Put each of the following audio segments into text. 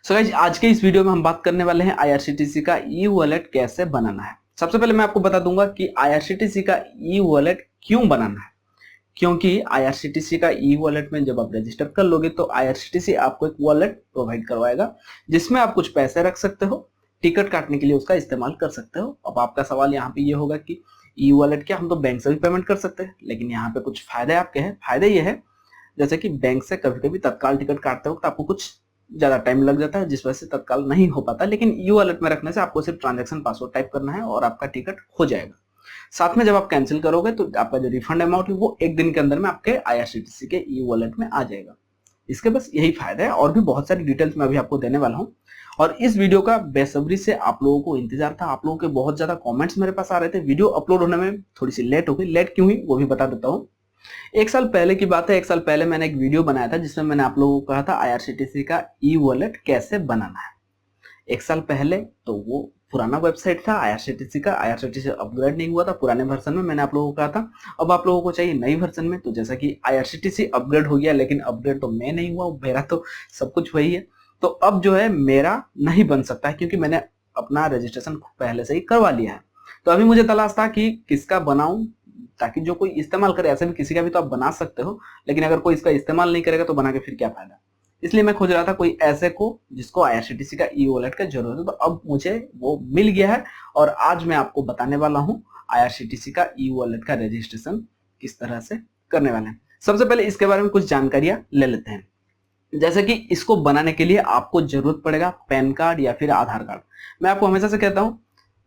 So guys, आज के इस वीडियो में हम बात करने वाले हैं आईआरसीटीसी का ई वॉलेट कैसे बनाना है। सबसे पहले मैं आपको बता दूंगा कि आईआरसीटीसी का ई वॉलेट क्यों बनाना है। क्योंकि आईआरसीटीसी का ई वॉलेट में जब आप रजिस्टर कर लोगे तो आईआरसीटीसी आपको एक वॉलेट प्रोवाइड करवाएगा जिसमें आप कुछ पैसे रख सकते हो, टिकट काटने के लिए उसका इस्तेमाल कर सकते हो। अब आपका सवाल यहाँ पे ये होगा कि ई वॉलेट क्या हम तो बैंक से भी पेमेंट कर सकते हैं, लेकिन यहाँ पे कुछ फायदे आपके हैं। फायदे ये है जैसे कि बैंक से कभी कभी तत्काल टिकट काटते वक्त आपको कुछ ज्यादा टाइम लग जाता है जिस वजह से तत्काल नहीं हो पाता, लेकिन ई वॉलेट में रखने से आपको सिर्फ ट्रांजैक्शन पासवर्ड टाइप करना है और आपका टिकट हो जाएगा। साथ में जब आप कैंसिल करोगे तो आपका जो रिफंड अमाउंट है वो एक दिन के अंदर में आपके आईआरसीटीसी के ई वॉलेट में आ जाएगा। इसके बस यही फायदा है, और भी बहुत सारी डिटेल्स मैं अभी आपको देने वाला हूँ। और इस वीडियो का बेसब्री से आप लोगों को इंतजार था। आप लोगों के बहुत ज्यादा कमेंट्स मेरे पास आ रहे थे। वीडियो अपलोड होने में थोड़ी सी लेट हो गई। लेट क्यों हुई वो भी बता देता हूँ। एक साल पहले की बात है, एक साल पहले मैंने एक वीडियो बनाया था जिसमें मैंने आप लोगों को कहा था आईआरसीटीसी का ई वॉलेट कैसे बनाना है। एक साल पहले तो वो पुराना वेबसाइट था आईआरसीटीसी का, आईआरसीटीसी अपग्रेड नहीं हुआ था। पुराने वर्जन में मैंने आप लोगों को कहा था। अब आप लोगों को चाहिए नई वर्जन में, तो जैसा कि आईआरसीटीसी अपग्रेड हो गया, लेकिन अपग्रेड तो मैं नहीं हुआ, मेरा तो सब कुछ वही है। तो अब जो है मेरा नहीं बन सकता है क्योंकि मैंने अपना रजिस्ट्रेशन पहले से ही करवा लिया है। तो अभी मुझे तलाश था कि किसका बनाऊं ताकि जो कोई इस्तेमाल करे। ऐसे भी किसी का भी तो आप बना सकते हो, लेकिन अगर कोई इसका इस्तेमाल नहीं करेगा तो बना के फिर क्या फायदा। इसलिए मैं खोज रहा था कोई ऐसे को जिसको आईआरसीटीसी का ई वॉलेट का जरूरत है। तो अब मुझे वो मिल गया है और आज मैं आपको बताने वाला हूं आईआरसीटीसी का ई वॉलेट का रजिस्ट्रेशन किस तरह से करने वाले हैं। सबसे पहले इसके बारे में कुछ जानकारियां ले लेते हैं। जैसे कि इसको बनाने के लिए आपको जरूरत पड़ेगा पैन कार्ड या फिर आधार कार्ड। मैं आपको हमेशा से कहता हूं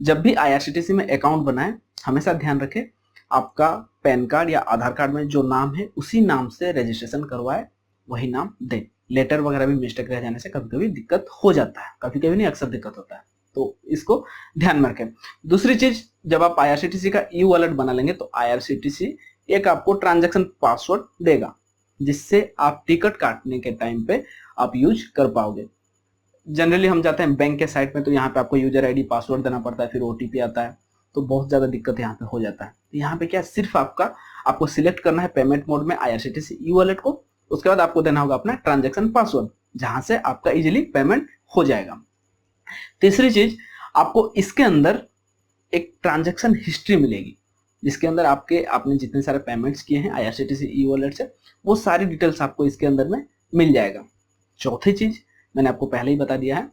जब भी आईआरसीटीसी में अकाउंट बनाए हमेशा ध्यान रखें आपका पैन कार्ड या आधार कार्ड में जो नाम है उसी नाम से रजिस्ट्रेशन करवाए, वही नाम दे। लेटर वगैरह भी मिस्टेक रह जाने से कभी कभी दिक्कत हो जाता है, कभी कभी नहीं अक्सर दिक्कत होता है, तो इसको ध्यान में रखें। दूसरी चीज, जब आप आईआरसीटीसी का ई वॉलेट बना लेंगे तो आईआरसीटीसी एक आपको ट्रांजैक्शन पासवर्ड देगा जिससे आप टिकट काटने के टाइम पे आप यूज कर पाओगे। जनरली हम जाते हैं बैंक के साइट में तो यहाँ पे आपको यूजर आईडी पासवर्ड देना पड़ता है, फिर ओटीपी आता है, तो बहुत ज्यादा दिक्कत यहाँ पे हो जाता है। तो यहाँ पे क्या सिर्फ आपको सिलेक्ट करना है पेमेंट मोड में आईआरसीटीसी ई वॉलेट को। उसके बाद आपको देना होगा अपना ट्रांजैक्शन पासवर्ड जहां से आपका इजीली पेमेंट हो जाएगा। तीसरी चीज, आपको इसके अंदर एक ट्रांजैक्शन हिस्ट्री मिलेगी जिसके अंदर आपने जितने सारे पेमेंट्स किए हैं आईआरसीटीसी ई वॉलेट से वो सारी डिटेल्स आपको इसके अंदर में मिल जाएगा। चौथी चीज मैंने आपको पहले ही बता दिया है,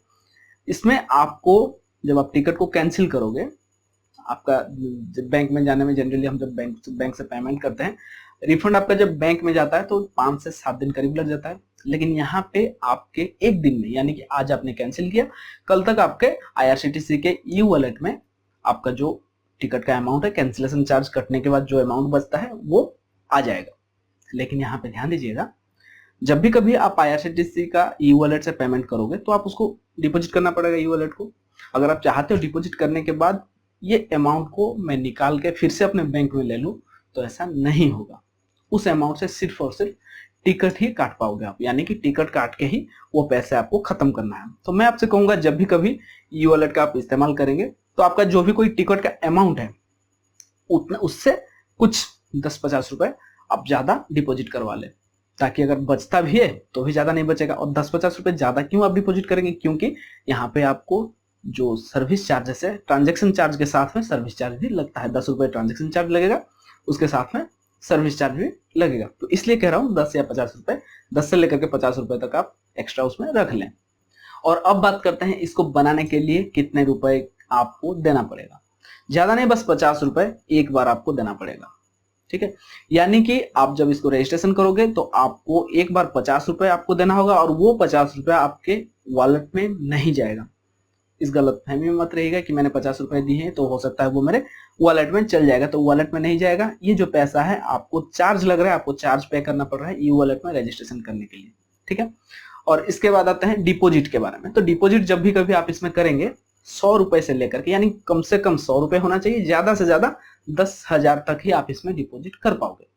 इसमें आपको जब आप टिकट को कैंसिल करोगे, आपका बैंक में जाने में जनरली हम जब बैंक से पेमेंट करते हैं, रिफंड आपका जब बैंक में जाता है तो 5 से 7 दिन करीब लग जाता है। लेकिन यहाँ पे आपके एक दिन में, यानी कि आज आपने कैंसिल किया, कल तक आपके आईआरसीटीसी के ई वॉलेट में आपका जो टिकट का अमाउंट है, कैंसिलेशन चार्ज कटने के बाद जो अमाउंट बचता है वो आ जाएगा। लेकिन यहाँ पे ध्यान दीजिएगा, जब भी कभी आप आईआरसीटीसी का ई वॉलेट से पेमेंट करोगे तो आप उसको डिपॉजिट करना पड़ेगा ई वॉलेट को। अगर आप चाहते हो डिपॉजिट करने के बाद ये अमाउंट को मैं निकाल के फिर से अपने बैंक में ले लूं, तो ऐसा नहीं होगा। उस अमाउंट से सिर्फ और सिर्फ टिकट ही काट पाओगे आप, यानी कि टिकट काट के ही वो पैसे आपको खत्म करना है। तो मैं आपसे कहूंगा जब भी कभी ई वॉलेट का आप इस्तेमाल करेंगे तो आपका जो भी कोई टिकट का अमाउंट है उतना उससे कुछ 10-50 रुपए आप ज्यादा डिपॉजिट करवा ले, ताकि अगर बचता भी है तो भी ज्यादा नहीं बचेगा। और 10-50 रुपए ज्यादा क्यों आप डिपॉजिट करेंगे, क्योंकि यहाँ पे आपको जो सर्विस चार्जेस है, ट्रांजैक्शन चार्ज के साथ में सर्विस चार्ज भी लगता है। 10 रुपए ट्रांजैक्शन चार्ज लगेगा, उसके साथ में सर्विस चार्ज भी लगेगा। तो इसलिए कह रहा हूँ 10 या 50 रुपए, 10 से लेकर के 50 रुपए तक आप एक्स्ट्रा उसमें रख लें। और अब बात करते हैं इसको बनाने के लिए कितने रुपए आपको देना पड़ेगा। ज्यादा नहीं, बस 50 रुपए एक बार आपको देना पड़ेगा, ठीक है। यानी कि आप जब इसको रजिस्ट्रेशन करोगे तो आपको एक बार 50 रुपए आपको देना होगा और वो 50 रुपए आपके वॉलेट में नहीं जाएगा। इस गलतफहमी में मत रहिएगा कि मैंने 50 रुपए दिए हैं तो हो सकता है वो मेरे वॉलेट में चल जाएगा, तो वॉलेट में नहीं जाएगा। ये जो पैसा है आपको चार्ज लग रहा है, आपको चार्ज पे करना पड़ रहा है ई वॉलेट में रजिस्ट्रेशन करने के लिए, ठीक है। और इसके बाद आते हैं डिपॉजिट के बारे में। तो डिपॉजिट जब भी कभी आप इसमें करेंगे 100 रुपए से लेकर के, यानी कम से कम 100 रुपए होना चाहिए, ज्यादा से ज्यादा 10,000 तक ही आप इसमें डिपॉजिट कर पाओगे,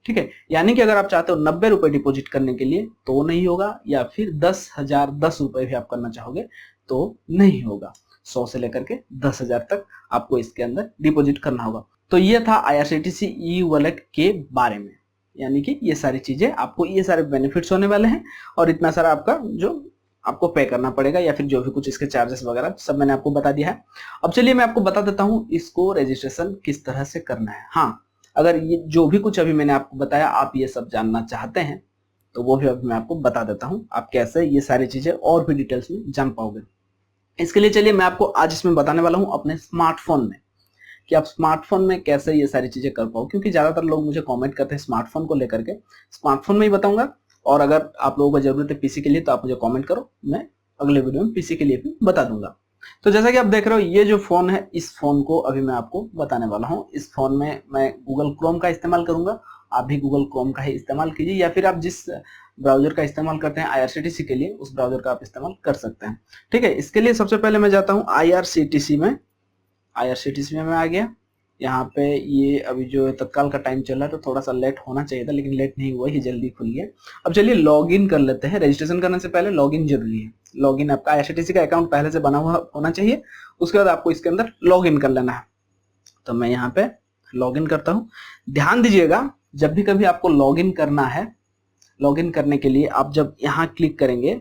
ठीक है। यानी कि अगर आप चाहते हो 90 रुपए डिपॉजिट करने के लिए तो नहीं होगा, या फिर 10,010 रुपए भी आप करना चाहोगे तो नहीं होगा। 100 से लेकर के 10,000 तक आपको इसके अंदर डिपॉजिट करना होगा। तो ये था आईआरसीटीसी ई वॉलेट के बारे में, यानी कि ये सारी चीजें आपको, ये सारे बेनिफिट्स होने वाले हैं और इतना सारा आपका जो आपको पे करना पड़ेगा, या फिर जो भी कुछ इसके चार्जेस वगैरह सब मैंने आपको बता दिया है। अब चलिए मैं आपको बता देता हूँ इसको रजिस्ट्रेशन किस तरह से करना है। हाँ, अगर ये जो भी कुछ अभी मैंने आपको बताया आप ये सब जानना चाहते हैं तो वो भी अभी मैं आपको बता देता हूँ, आप कैसे ये सारी चीजें और भी डिटेल्स में जान पाओगे। इसके लिए चलिए मैं आपको आज इसमें बताने वाला हूँ अपने स्मार्टफोन में, कि आप स्मार्टफोन में कैसे ये सारी चीजें कर पाओ, क्योंकि ज्यादातर लोग मुझे कमेंट करते हैं स्मार्टफोन को लेकर के। स्मार्टफोन में ही बताऊंगा, और अगर आप लोगों को जरूरत है पीसी के लिए तो आप मुझे कमेंट करो, मैं अगले वीडियो में पीसी के लिए भी बता दूंगा। तो जैसा कि आप देख रहे हो ये जो फोन है, इस फोन को अभी मैं आपको बताने वाला हूँ। इस फोन में मैं गूगल क्रोम का इस्तेमाल करूंगा, आप भी गूगल क्रोम का ही इस्तेमाल कीजिए, या फिर आप जिस ब्राउजर का इस्तेमाल करते हैं आईआरसीटीसी के लिए उस ब्राउजर का आप इस्तेमाल कर सकते हैं। ठीक है, इसके लिए सबसे पहले मैं जाता हूँ आईआरसीटीसी में। आईआरसीटीसी में मैं आ गया। यहाँ पे ये अभी जो तत्काल का टाइम चल रहा है तो थोड़ा सा लेट होना चाहिए था, लेकिन लेट नहीं हुआ, ये जल्दी खुल गया। अब चलिए लॉगिन कर लेते हैं। रजिस्ट्रेशन करने से पहले लॉगिन जरूरी है। लॉगिन आपका आईआरसीटीसी का अकाउंट पहले से बना हुआ होना चाहिए, उसके बाद आपको इसके अंदर लॉगिन कर लेना है। तो मैं यहाँ पे लॉगिन करता हूँ। ध्यान दीजिएगा, जब भी कभी आपको लॉगिन करना है, लॉगिन करने के लिए आप जब यहाँ क्लिक करेंगे,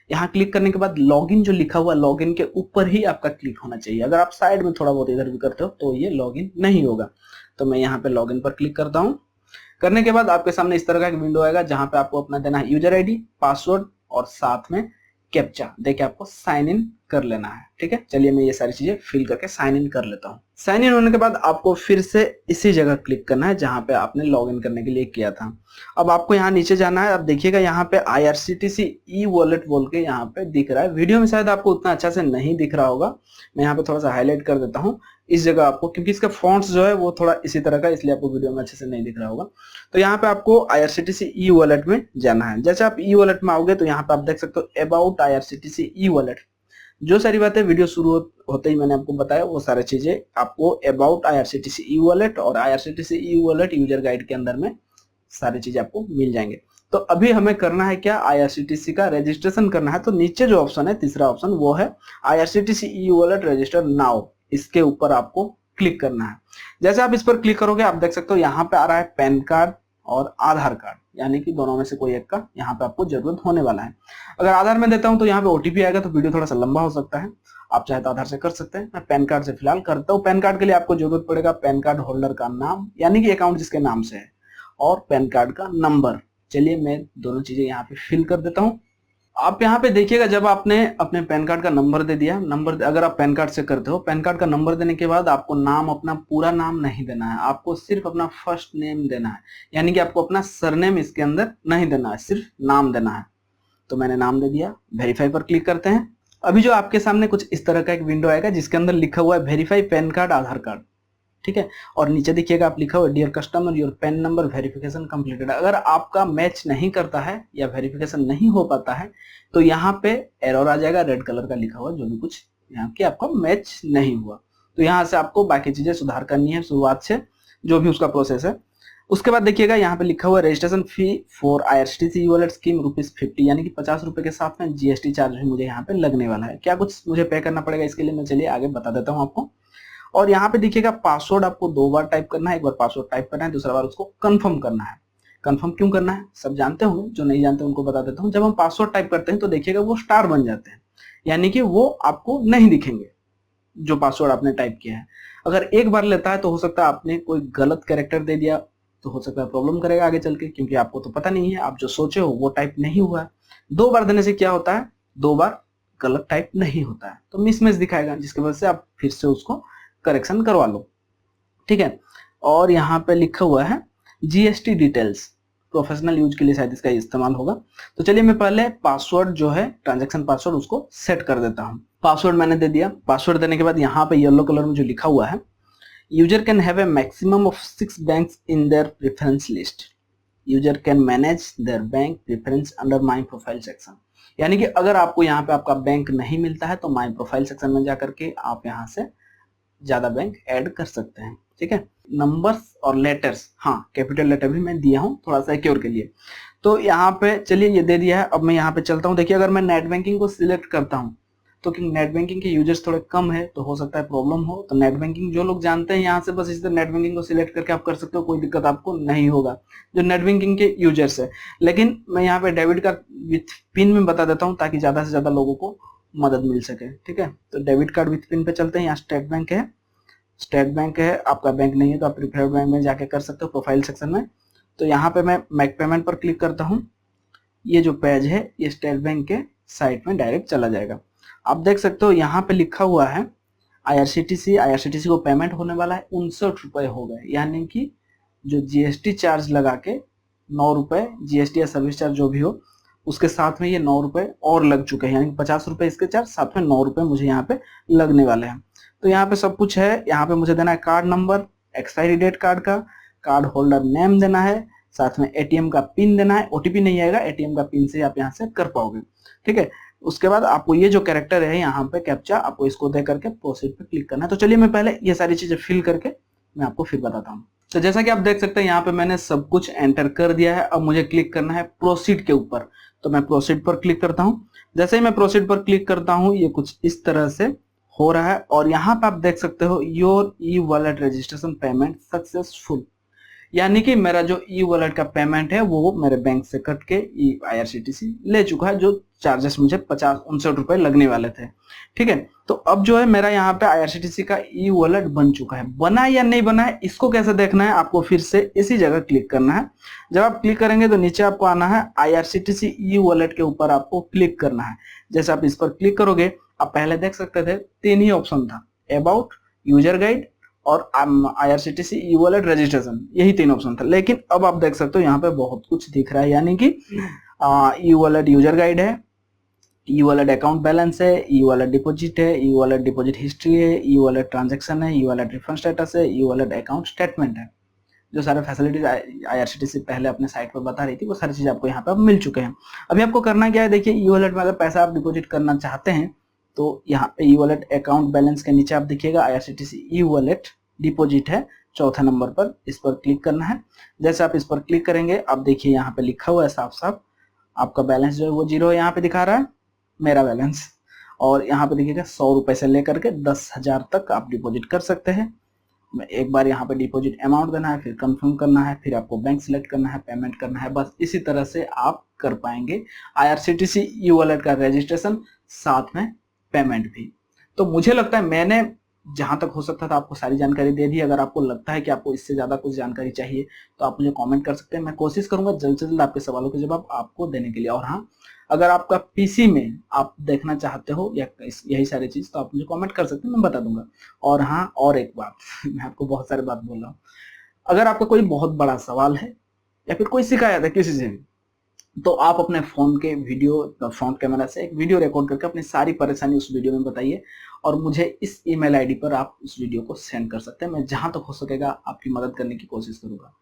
यहाँ क्लिक करने के बाद लॉगिन जो लिखा हुआ लॉगिन के ऊपर ही आपका क्लिक होना चाहिए। अगर आप साइड में थोड़ा बहुत इधर भी करते हो तो ये लॉगिन नहीं होगा। तो मैं यहाँ पे लॉगिन पर क्लिक करता हूँ। करने के बाद आपके सामने इस तरह का एक विंडो आएगा जहां पे आपको अपना देना है यूजर आईडी, पासवर्ड और साथ में कैप्चा देके आपको साइन इन कर लेना है। ठीक है, चलिए मैं ये सारी चीजें फिल करके साइन इन कर लेता हूँ। साइन इन होने के बाद आपको फिर से इसी जगह क्लिक करना है जहां पे आपने लॉगिन करने के लिए किया था। अब आपको यहाँ नीचे जाना है। अब देखिएगा यहाँ पे आईआरसीटीसी ई वॉलेट बोल के यहाँ पे दिख रहा है। वीडियो में शायद आपको उतना अच्छा से नहीं दिख रहा होगा, मैं यहाँ पे थोड़ा सा हाईलाइट कर देता हूँ इस जगह आपको, क्योंकि इसका फॉन्ट्स जो है वो थोड़ा इसी तरह का, इसलिए आपको वीडियो में अच्छे से नहीं दिख रहा होगा। तो यहाँ पे आपको आईआरसीटीसी ई वॉलेट में जाना है। जैसे आप ई वॉलेट में आओगे तो यहाँ पे आप देख सकते हो अबाउट आईआरसीटीसी ई वॉलेट। जो सारी बातें वीडियो शुरू होते ही मैंने आपको बताया वो सारी चीजें आपको अबाउट आईआरसीटीसी ई वॉलेट और IRCTC e wallet user guide के अंदर में सारी चीजें आपको मिल जाएंगे। तो अभी हमें करना है क्या, आईआरसीटीसी का रजिस्ट्रेशन करना है। तो नीचे जो ऑप्शन है तीसरा ऑप्शन वो है IRCTC e wallet register now, इसके ऊपर आपको क्लिक करना है। जैसे आप इस पर क्लिक करोगे आप देख सकते हो यहाँ पे आ रहा है पैन कार्ड और आधार कार्ड, यानी कि दोनों में से कोई एक का यहाँ पे आपको जरूरत होने वाला है। अगर आधार में देता हूँ तो यहाँ पे ओटीपी आएगा तो वीडियो थोड़ा सा लंबा हो सकता है, आप चाहे तो आधार से कर सकते हैं। मैं पैन कार्ड से फिलहाल करता हूँ। पैन कार्ड के लिए आपको जरूरत पड़ेगा पैन कार्ड होल्डर का नाम, यानी कि अकाउंट जिसके नाम से है, और पैन कार्ड का नंबर। चलिए मैं दोनों चीजें यहाँ पे फिल कर देता हूँ। आप यहाँ पे देखिएगा, जब आपने अपने पैन कार्ड का नंबर दे दिया, नंबर अगर आप पैन कार्ड से करते हो, पैन कार्ड का नंबर देने के बाद आपको नाम, अपना पूरा नाम नहीं देना है, आपको सिर्फ अपना फर्स्ट नेम देना है, यानी कि आपको अपना सरनेम इसके अंदर नहीं देना है, सिर्फ नाम देना है। तो मैंने नाम दे दिया। वेरीफाई पर क्लिक करते हैं। अभी जो आपके सामने कुछ इस तरह का एक विंडो आएगा जिसके अंदर लिखा हुआ है verify PAN card Aadhaar card. ठीक है, और नीचे देखिएगा आप लिखा हुआ dear customer your PAN number verification completed. अगर आपका मैच नहीं करता है या वेरिफिकेशन नहीं हो पाता है तो यहाँ पे एरर आ जाएगा रेड कलर का लिखा हुआ, जो भी कुछ यहाँ की आपका मैच नहीं हुआ। तो यहाँ से आपको बाकी चीजें सुधार करनी है शुरुआत से, जो भी उसका प्रोसेस है। उसके बाद देखिएगा यहाँ पे लिखा हुआ registration fee for IRCTC e wallet scheme ₹50, यानी कि 50 रुपए के साथ में जीएसटी चार्ज भी मुझे यहाँ पे लगने वाला है। क्या कुछ मुझे पे करना पड़ेगा इसके लिए मैं चलिए आगे बता देता हूँ आपको। और यहाँ पे देखिएगा पासवर्ड आपको 2 बार टाइप करना है, एक बार पासवर्ड टाइप करना है, दूसरा बार उसको कंफर्म करना है। कंफर्म क्यों करना है सब जानते होंगे, जो नहीं जानते उनको बता देता हूँ। जब हम पासवर्ड टाइप करते हैं तो देखिएगा वो स्टार बन जाते हैं, यानी कि वो आपको नहीं दिखेंगे जो पासवर्ड आपने टाइप किया है। अगर एक बार लेता है तो हो सकता है आपने कोई गलत कैरेक्टर दे दिया, तो हो सकता है प्रॉब्लम करेगा आगे चल के, क्योंकि आपको तो पता नहीं है, आप जो सोचे हो वो टाइप नहीं हुआ है। 2 बार देने से क्या होता है, 2 बार गलत टाइप नहीं होता है, तो मिसमैच दिखाएगा, जिसकी वजह से आप फिर से उसको करेक्शन करवा लो। ठीक है, और यहाँ पे लिखा हुआ है जीएसटी डिटेल्स, प्रोफेशनल यूज के लिए शायद इसका इस्तेमाल होगा। तो चलिए मैं पहले पासवर्ड जो है ट्रांजैक्शन पासवर्ड उसको सेट कर देता हूँ। पासवर्ड मैंने दे दिया। पासवर्ड देने के बाद यहाँ पे येलो कलर में जो लिखा हुआ है user can have a maximum of 6 banks in their preference list, user can manage there bank preference under my profile section, यानी कि अगर आपको यहाँ पे आपका बैंक नहीं मिलता है तो माई प्रोफाइल सेक्शन में जाकर के आप यहाँ से ज्यादा बैंक ऐड कर सकते हैं। ठीक है, नंबर्स और लेटर्स, हाँ कैपिटल लेटर भी मैं दिया हूँ थोड़ा सा सिक्योर के लिए। तो यहाँ पे चलिए ये दे दिया है। अब मैं यहाँ पे चलता हूँ। देखिए अगर मैं नेट बैंकिंग को सिलेक्ट करता हूँ तो कि नेट बैंकिंग के यूजर्स थोड़े कम है तो हो सकता है प्रॉब्लम हो। तो नेट बैंकिंग जो लोग जानते हैं यहाँ से बस इस तरह नेट बैंकिंग को सिलेक्ट करके आप कर सकते हो, कोई दिक्कत आपको नहीं होगा जो नेट बैंकिंग के यूजर्स है। लेकिन मैं यहाँ पे डेबिट कार्ड विथ पिन में बता देता हूँ ताकि ज्यादा से ज्यादा लोगों को मदद मिल सके। ठीक है, तो डेबिट कार्ड विथ पिन पे चलते हैं। यहाँ स्टेट बैंक है, स्टेट बैंक है, आपका बैंक नहीं है तो आप प्रीफर्ड बैंक में जाके कर सकते हो प्रोफाइल सेक्शन में। तो यहाँ पे मैं मेक पेमेंट पर क्लिक करता हूँ। ये जो पेज है ये स्टेट बैंक के साइट में डायरेक्ट चला जाएगा। आप देख सकते हो यहाँ पे लिखा हुआ है आईआरसीटीसी को पेमेंट होने वाला है 59 रुपए हो गए, यानी कि जो जीएसटी चार्ज लगा के 9 रुपए जीएसटी या सर्विस चार्ज जो भी हो उसके साथ में ये 9 रुपए और लग चुके हैं, यानी कि 50 रुपए इसके चार्ज, साथ में 9 रुपए मुझे यहाँ पे लगने वाले हैं। तो यहाँ पे सब कुछ है। यहाँ पे मुझे देना है card number, expiry date card का, कार्ड होल्डर नेम देना है, साथ में एटीएम का पिन देना है। ओटीपी नहीं आएगा, एटीएम का पिन से आप यहाँ से कर पाओगे। ठीक है, उसके बाद आपको ये जो कैरेक्टर है यहाँ पे कैप्चा, आपको इसको दे करके प्रोसीड पे क्लिक करना है। तो चलिए मैं पहले ये सारी चीजें फिल करके मैं आपको फिर बताता हूँ। तो जैसा कि आप देख सकते हैं यहाँ पे मैंने सब कुछ एंटर कर दिया है। अब मुझे क्लिक करना है प्रोसीड के ऊपर, तो मैं प्रोसीड पर क्लिक करता हूँ। जैसे ही मैं प्रोसीड पर क्लिक करता हूँ ये कुछ इस तरह से हो रहा है और यहाँ पे आप देख सकते हो your e wallet registration payment successful, यानी कि मेरा जो ई वॉलेट का पेमेंट है वो मेरे बैंक से कट के आईआरसीटीसी ले चुका है, जो चार्जेस मुझे 59 रुपए लगने वाले थे। ठीक है, तो अब जो है मेरा यहाँ पे आईआरसीटीसी का ई वॉलेट बन चुका है। बना या नहीं बना है इसको कैसे देखना है, आपको फिर से इसी जगह क्लिक करना है। जब आप क्लिक करेंगे तो नीचे आपको आना है आईआरसीटीसी ई वॉलेट के ऊपर आपको क्लिक करना है। जैसे आप इस पर क्लिक करोगे, आप पहले देख सकते थे 3 ही ऑप्शन था, अबाउट, यूजर गाइड और आईआरसीटीसी ई वॉलेट रजिस्ट्रेशन, यही 3 ऑप्शन था। लेकिन अब आप देख सकते हो यहाँ पे बहुत कुछ दिख रहा है, यानी कि ई वॉलेट यूजर गाइड है, ई वॉलेट अकाउंट बैलेंस है, ई वॉलेट डिपॉजिट है, ई वॉलेट डिपॉजिट हिस्ट्री है, ई वॉलेट ट्रांजैक्शन है, ई वॉलेट रिफंड स्टेटस है, ई वॉलेट अकाउंट स्टेटमेंट है। जो सारे फैसिलिटीज आईआरसीटीसी पहले अपने साइट पर बता रही थी वो सारी चीज आपको यहाँ पे अब मिल चुके हैं। अभी आपको करना क्या है, देखिए ई वॉलेट में अगर पैसा आप डिपॉजिट करना चाहते हैं तो यहाँ पे ई वॉलेट अकाउंट बैलेंस के नीचे आप देखिएगा आईआरसीटीसी ई वॉलेट डिपॉजिट है, चौथा नंबर पर, इस पर क्लिक करना है। जैसे आप इस पर क्लिक करेंगे आप देखिए यहाँ पे लिखा हुआ है साफ साफ आपका बैलेंस जो है वो 0 यहाँ पे दिखा रहा है मेरा बैलेंस, और यहाँ पे देखिएगा 100 रुपए से लेकर के 10,000 तक आप डिपॉजिट कर सकते हैं। एक बार यहाँ पे डिपॉजिट अमाउंट देना है, फिर कंफर्म करना है, फिर आपको बैंक सिलेक्ट करना है, पेमेंट करना है। बस इसी तरह से आप कर पाएंगे आईआरसीटीसी ई वॉलेट का रजिस्ट्रेशन, साथ में पेमेंट भी। तो मुझे लगता है मैंने जहां तक हो सकता था आपको सारी जानकारी दे दी। अगर आपको लगता है कि आपको इससे ज्यादा कुछ जानकारी चाहिए तो आप मुझे कमेंट कर सकते हैं, मैं कोशिश करूंगा जल्द से जल्द आपके सवालों के जवाब आपको देने के लिए। और हाँ, अगर आपका पीसी में आप देखना चाहते हो या यही सारी चीज तो आप मुझे कमेंट कर सकते हैं, मैं बता दूंगा। और हाँ, और एक बात मैं आपको बहुत सारी बात बोल रहा हूँ, अगर आपका कोई बहुत बड़ा सवाल है या फिर कोई शिकायत है किसी से, तो आप अपने फोन के वीडियो फ्रंट कैमरा से एक वीडियो रिकॉर्ड करके अपनी सारी परेशानी उस वीडियो में बताइए और मुझे इस ईमेल आईडी पर आप उस वीडियो को सेंड कर सकते हैं। मैं जहां तक हो सकेगा आपकी मदद करने की कोशिश करूंगा।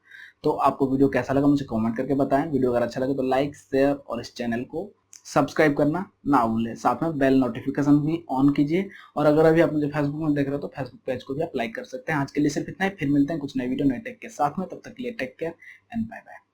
तो आपको वीडियो कैसा लगा मुझे कमेंट करके बताएं। वीडियो अगर अच्छा लगे तो लाइक, शेयर और इस चैनल को सब्सक्राइब करना ना भूलें। साथ में बेल नोटिफिकेशन भी ऑन कीजिए। और अगर अभी आप मुझे फेसबुक में देख रहे हो तो फेसबुक पेज को भी आप लाइक कर सकते हैं। आज के लिए सिर्फ इतना ही, फिर मिलते हैं कुछ नए वीडियो नए टेक के साथ में। तब तक के लिए take care and bye bye.